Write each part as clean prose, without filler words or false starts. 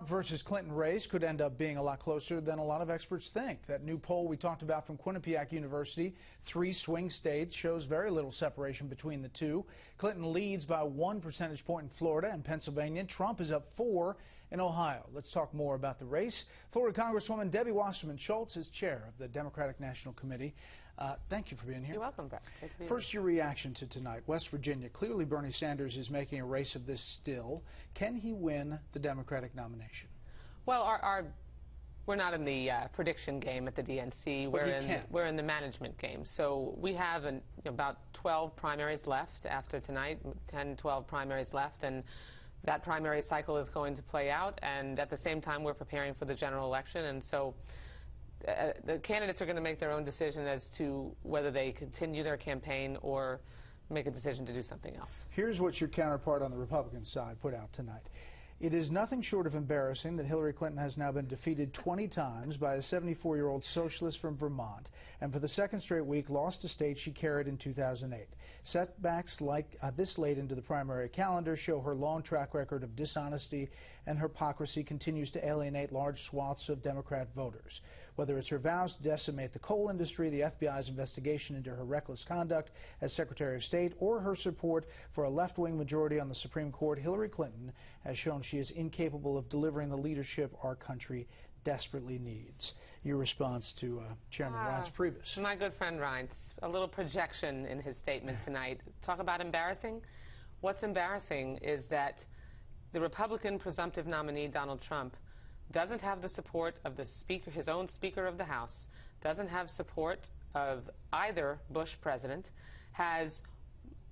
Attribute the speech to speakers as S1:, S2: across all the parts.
S1: Trump versus Clinton race could end up being a lot closer than a lot of experts think. That new poll we talked about from Quinnipiac University, 3 swing states, shows very little separation between the two. Clinton leads by 1 percentage point in Florida and Pennsylvania. Trump is up 4 in Ohio. Let's talk more about the race. Florida Congresswoman Debbie Wasserman Schultz is chair of the Democratic National Committee. Thank you for being here.
S2: You're welcome, Brett.
S1: First, your reaction to tonight. West Virginia, clearly Bernie Sanders is making a race of this still. Can he win the Democratic nomination?
S2: Well, we're not in the prediction game at the DNC. We're in the management game. So we have about 12 primaries left after tonight, 10, 12 primaries left, and that primary cycle is going to play out. And at the same time, we're preparing for the general election. And so the candidates are going to make their own decision as to whether they continue their campaign or make a decision to do something else.
S1: Here's what your counterpart on the Republican side put out tonight. It is nothing short of embarrassing that Hillary Clinton has now been defeated 20 times by a 74-year-old socialist from Vermont, and for the second straight week lost a state she carried in 2008. Setbacks like this late into the primary calendar show her long track record of dishonesty and hypocrisy continues to alienate large swaths of Democrat voters. Whether it's her vows to decimate the coal industry, the FBI's investigation into her reckless conduct as Secretary of State, or her support for a left-wing majority on the Supreme Court, Hillary Clinton has shown she is incapable of delivering the leadership our country desperately needs. Your response to Chairman Reince Priebus.
S2: My good friend Reince, a little projection in his statement tonight. Talk about embarrassing. What's embarrassing is that the Republican presumptive nominee, Donald Trump, doesn't have the support of the Speaker, his own Speaker of the House, doesn't have support of either Bush president, has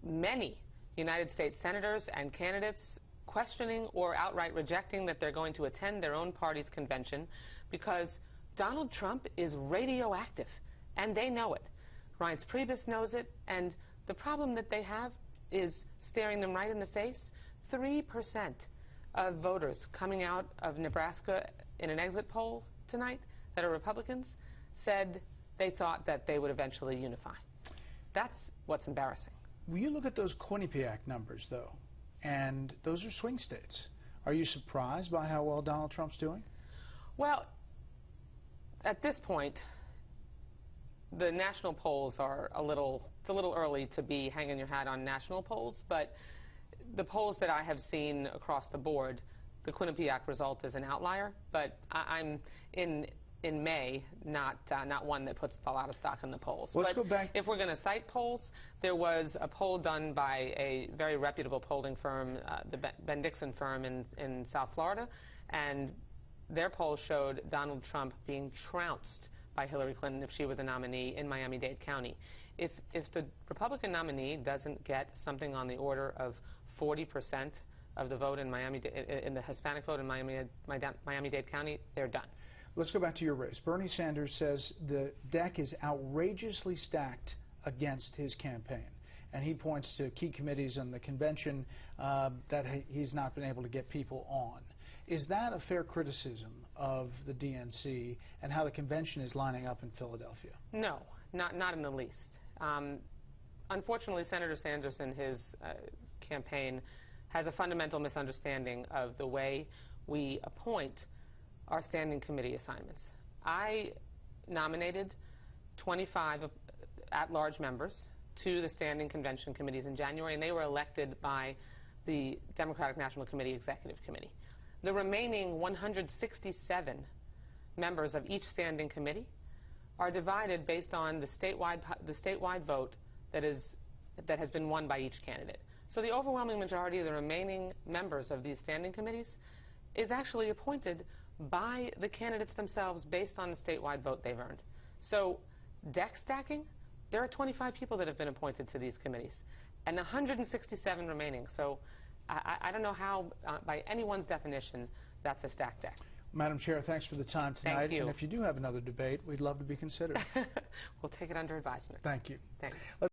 S2: many United States senators and candidates questioning or outright rejecting that they're going to attend their own party's convention because Donald Trump is radioactive, and they know it. Reince Priebus knows it, and the problem that they have is staring them right in the face. 3% of voters coming out of Nebraska in an exit poll tonight that are Republicans said they thought that they would eventually unify. That's what's embarrassing.
S1: Will you look at those Quinnipiac numbers, though? And those are swing states. Are you surprised by how well Donald Trump's doing?
S2: Well, at this point, the national polls are it's a little early to be hanging your hat on national polls, but the polls that I have seen across the board, the Quinnipiac result is an outlier, but I'm in May, not one that puts a lot of stock in the polls.
S1: Let's go back.
S2: If we're going to cite polls, there was a poll done by a very reputable polling firm, the Ben Dixon firm in South Florida, and their poll showed Donald Trump being trounced by Hillary Clinton if she were the nominee in Miami-Dade County. If the Republican nominee doesn't get something on the order of 40% of the vote in the Hispanic vote in Miami-Dade County, they're done.
S1: Let's go back to your race. Bernie Sanders says the deck is outrageously stacked against his campaign. And he points to key committees in the convention that he's not been able to get people on. Is that a fair criticism of the DNC and how the convention is lining up in Philadelphia?
S2: No, not in the least. Unfortunately, Senator Sanders in his campaign has a fundamental misunderstanding of the way we appoint our standing committee assignments. I nominated 25 at-large members to the standing convention committees in January, and they were elected by the Democratic National Committee Executive Committee. The remaining 167 members of each standing committee are divided based on the statewide vote that has been won by each candidate. So the overwhelming majority of the remaining members of these standing committees is actually appointed by the candidates themselves based on the statewide vote they've earned. So deck stacking, there are 25 people that have been appointed to these committees and 167 remaining. So I don't know how, by anyone's definition, that's a stacked deck.
S1: Madam Chair, thanks for the time tonight.
S2: Thank you.
S1: And if you do have another debate, we'd love to be considered.
S2: We'll take it under advisement.
S1: Thank you.
S2: Thanks.